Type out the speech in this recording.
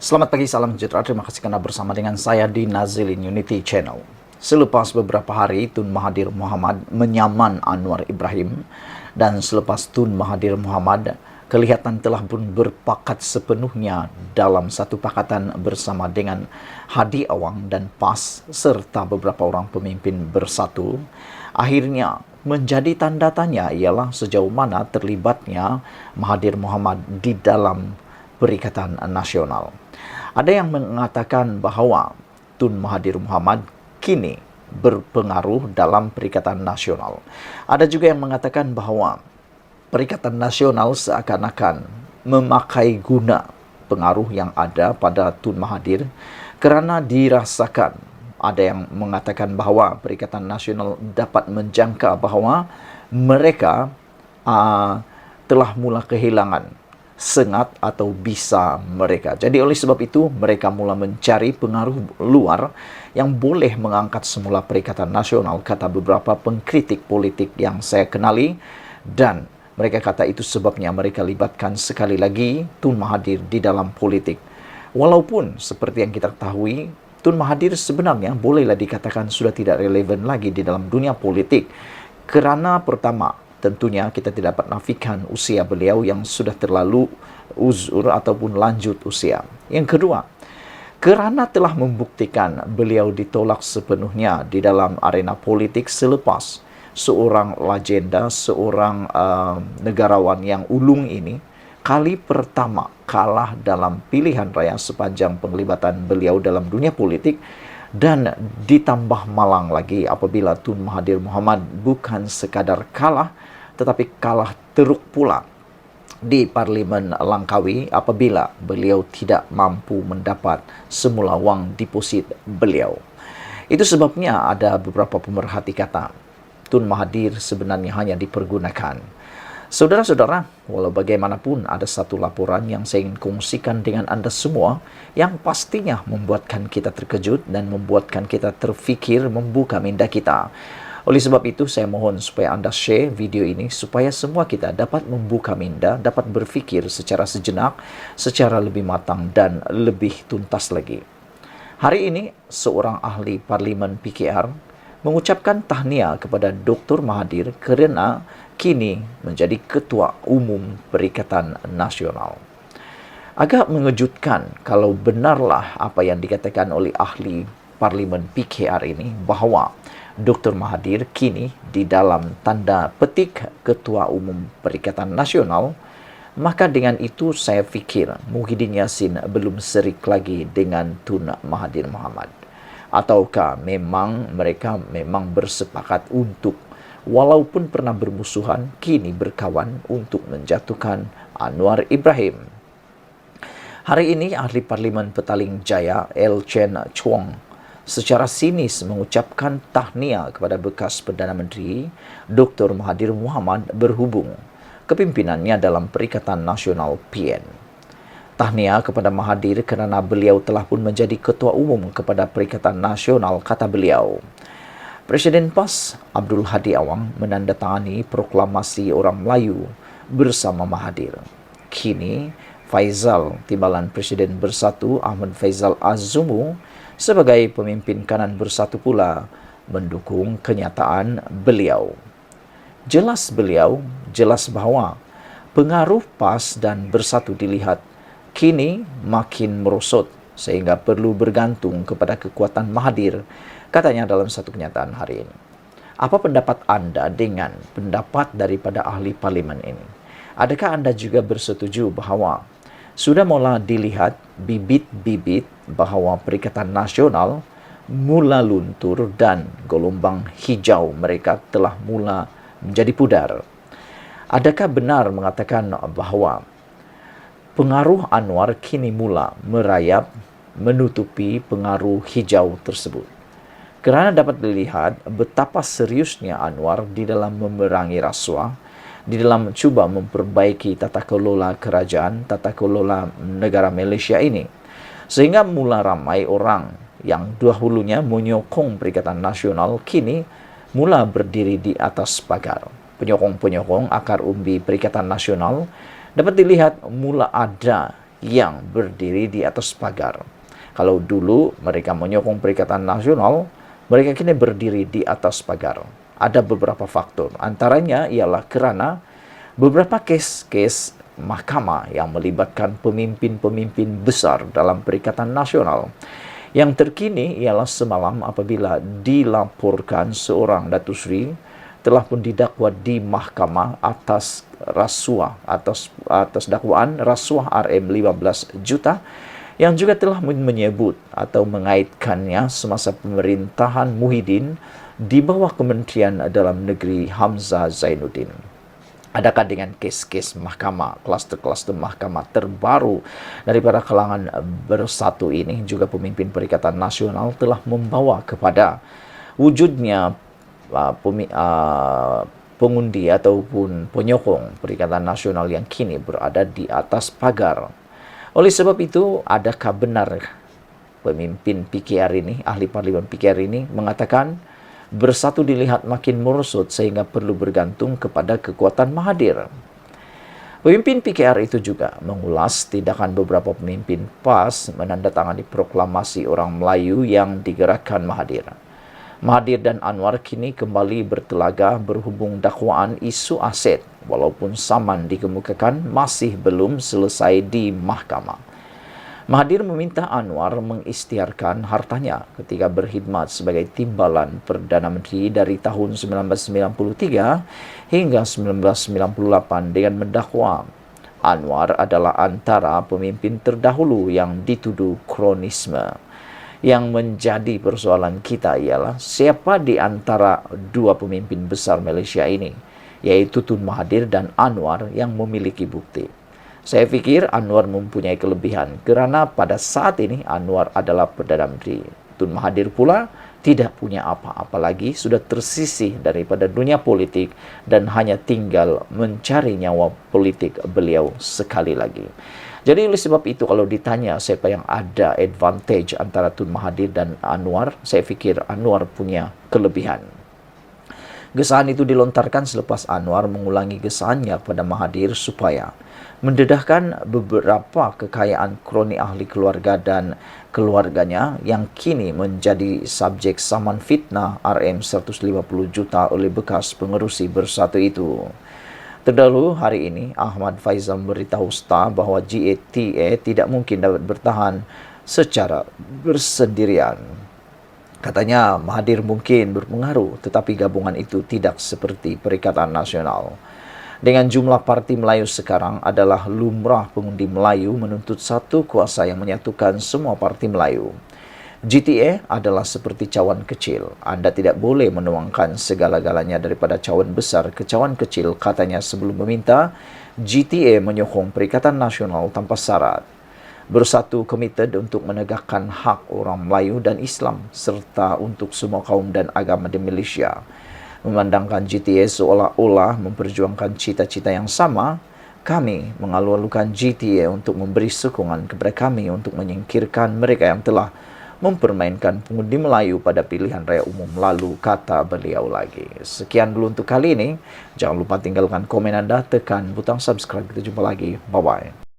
Selamat pagi, salam sejahtera. Terima kasih karena bersama dengan saya di Nazilin Unity Channel. Selepas beberapa hari, Tun Mahathir Mohamad menyaman Anwar Ibrahim, dan selepas Tun Mahathir Mohamad kelihatan telah pun berpakat sepenuhnya dalam satu pakatan bersama dengan Hadi Awang dan PAS serta beberapa orang pemimpin bersatu, akhirnya menjadi tanda tanya ialah sejauh mana terlibatnya Mahathir Mohamad di dalam Perikatan Nasional. Ada yang mengatakan bahawa Tun Mahathir Mohamad kini berpengaruh dalam Perikatan Nasional. Ada juga yang mengatakan bahawa Perikatan Nasional seakan-akan memakai guna pengaruh yang ada pada Tun Mahathir kerana dirasakan, ada yang mengatakan bahawa Perikatan Nasional dapat menjangka bahawa mereka telah mula kehilangan sengat atau bisa mereka. Jadi oleh sebab itu mereka mula mencari pengaruh luar yang boleh mengangkat semula Perikatan Nasional, kata beberapa pengkritik politik yang saya kenali, dan mereka kata itu sebabnya mereka libatkan sekali lagi Tun Mahathir di dalam politik. Walaupun seperti yang kita ketahui, Tun Mahathir sebenarnya bolehlah dikatakan sudah tidak relevan lagi di dalam dunia politik kerana pertama, tentunya kita tidak dapat nafikan usia beliau yang sudah terlalu uzur ataupun lanjut usia. Yang kedua, kerana telah membuktikan beliau ditolak sepenuhnya di dalam arena politik selepas seorang legenda, seorang negarawan yang ulung ini kali pertama kalah dalam pilihan raya sepanjang penglibatan beliau dalam dunia politik. Dan ditambah malang lagi apabila Tun Mahathir Mohamad bukan sekadar kalah, tetapi kalah teruk pula di Parlimen Langkawi apabila beliau tidak mampu mendapat semula wang deposit beliau. Itu sebabnya ada beberapa pemerhati kata Tun Mahathir sebenarnya hanya dipergunakan. Saudara-saudara, walau bagaimanapun ada satu laporan yang saya ingin kongsikan dengan anda semua yang pastinya membuatkan kita terkejut dan membuatkan kita terfikir, membuka minda kita. Oleh sebab itu saya mohon supaya anda share video ini supaya semua kita dapat membuka minda, dapat berfikir secara sejenak, secara lebih matang dan lebih tuntas lagi. Hari ini seorang ahli Parlimen PKR mengucapkan tahniah kepada Dr. Mahathir kerana kini menjadi Ketua Umum Perikatan Nasional. Agak mengejutkan kalau benarlah apa yang dikatakan oleh ahli Parlimen PKR ini bahawa Dr. Mahathir kini di dalam tanda petik Ketua Umum Perikatan Nasional, maka dengan itu saya fikir Muhyiddin Yassin belum serik lagi dengan Tun Mahathir Mohamad. Ataukah memang mereka memang bersepakat untuk walaupun pernah bermusuhan, kini berkawan untuk menjatuhkan Anwar Ibrahim. Hari ini, ahli Parlimen Petaling Jaya, L. Chen Chuang, secara sinis mengucapkan tahniah kepada bekas Perdana Menteri Dr. Mahathir Mohamad berhubung kepimpinannya dalam Perikatan Nasional PN. Tahniah kepada Mahathir kerana beliau telah pun menjadi Ketua Umum kepada Perikatan Nasional, kata beliau. Presiden PAS Abdul Hadi Awang menandatangani proklamasi orang Melayu bersama Mahathir. Kini, Faizal Timbalan Presiden Bersatu Ahmad Faizal Az-Zumu sebagai pemimpin kanan bersatu pula mendukung kenyataan beliau. Jelas bahawa pengaruh PAS dan Bersatu dilihat kini makin merosot sehingga perlu bergantung kepada kekuatan Mahathir, katanya dalam satu kenyataan hari ini. Apa pendapat anda dengan pendapat daripada ahli parlimen ini? Adakah anda juga bersetuju bahawa sudah mula dilihat bibit-bibit bahawa Perikatan Nasional mula luntur dan gelombang hijau mereka telah mula menjadi pudar? Adakah benar mengatakan bahawa pengaruh Anwar kini mula merayap menutupi pengaruh hijau tersebut? Kerana dapat dilihat betapa seriusnya Anwar di dalam memerangi rasuah, di dalam cuba memperbaiki tata kelola kerajaan, tata kelola negara Malaysia ini. Sehingga mula ramai orang yang dahulunya menyokong Perikatan Nasional kini mula berdiri di atas pagar. Penyokong-penyokong akar umbi Perikatan Nasional dapat dilihat mula ada yang berdiri di atas pagar. Kalau dulu mereka menyokong Perikatan Nasional, mereka kini berdiri di atas pagar. Ada beberapa faktor, antaranya ialah karena beberapa kes-kes mahkamah yang melibatkan pemimpin-pemimpin besar dalam Perikatan Nasional. Yang terkini ialah semalam apabila dilaporkan seorang Datuk Seri telah pun didakwa di mahkamah atas rasuah, atas dakwaan rasuah RM15 juta yang juga telah menyebut atau mengaitkannya semasa pemerintahan Muhyiddin di bawah Kementerian Dalam Negeri Hamzah Zainuddin. Adakah dengan kes-kes mahkamah, kluster-kluster mahkamah terbaru daripada kalangan Bersatu ini, juga pemimpin Perikatan Nasional telah membawa kepada wujudnya pengundi ataupun penyokong Perikatan Nasional yang kini berada di atas pagar. Oleh sebab itu, adakah benar pemimpin PKR ini, ahli parlimen PKR ini mengatakan Bersatu dilihat makin merosot sehingga perlu bergantung kepada kekuatan Mahathir. Pemimpin PKR itu juga mengulas tindakan beberapa pemimpin PAS menandatangani proklamasi orang Melayu yang digerakkan Mahathir. Mahathir dan Anwar kini kembali bertelaga berhubung dakwaan isu aset, walaupun saman dikemukakan masih belum selesai di mahkamah. Mahathir meminta Anwar mengisytiharkan hartanya ketika berkhidmat sebagai timbalan Perdana Menteri dari tahun 1993 hingga 1998 dengan mendakwa Anwar adalah antara pemimpin terdahulu yang dituduh kronisme. Yang menjadi persoalan kita ialah siapa di antara dua pemimpin besar Malaysia ini, yaitu Tun Mahathir dan Anwar yang memiliki bukti. Saya fikir Anwar mempunyai kelebihan kerana pada saat ini Anwar adalah Perdana Menteri. Tun Mahathir pula tidak punya apa-apa lagi, sudah tersisih daripada dunia politik dan hanya tinggal mencari nyawa politik beliau sekali lagi. Jadi oleh sebab itu kalau ditanya siapa yang ada advantage antara Tun Mahathir dan Anwar, saya fikir Anwar punya kelebihan. Gesahan itu dilontarkan selepas Anwar mengulangi gesahannya kepada Mahathir supaya mendedahkan beberapa kekayaan kroni ahli keluarga dan keluarganya yang kini menjadi subjek saman fitnah RM150 juta oleh bekas pengerusi Bersatu itu. Terdahulu hari ini, Ahmad Faizal memberitahu Star bahawa GATA tidak mungkin dapat bertahan secara bersendirian. Katanya Mahathir mungkin berpengaruh, tetapi gabungan itu tidak seperti Perikatan Nasional. Dengan jumlah parti Melayu sekarang adalah lumrah pengundi Melayu menuntut satu kuasa yang menyatukan semua parti Melayu. GTA adalah seperti cawan kecil. Anda tidak boleh menuangkan segala-galanya daripada cawan besar ke cawan kecil, katanya sebelum meminta GTA menyokong Perikatan Nasional tanpa syarat. Bersatu komited untuk menegakkan hak orang Melayu dan Islam serta untuk semua kaum dan agama di Malaysia. Memandangkan GTA seolah-olah memperjuangkan cita-cita yang sama, kami mengalu-alukan GTA untuk memberi sokongan kepada kami untuk menyingkirkan mereka yang telah mempermainkan pengundi Melayu pada pilihan raya umum lalu, kata beliau lagi. Sekian dulu untuk kali ini. Jangan lupa tinggalkan komen anda, tekan butang subscribe. Kita jumpa lagi. Bye-bye.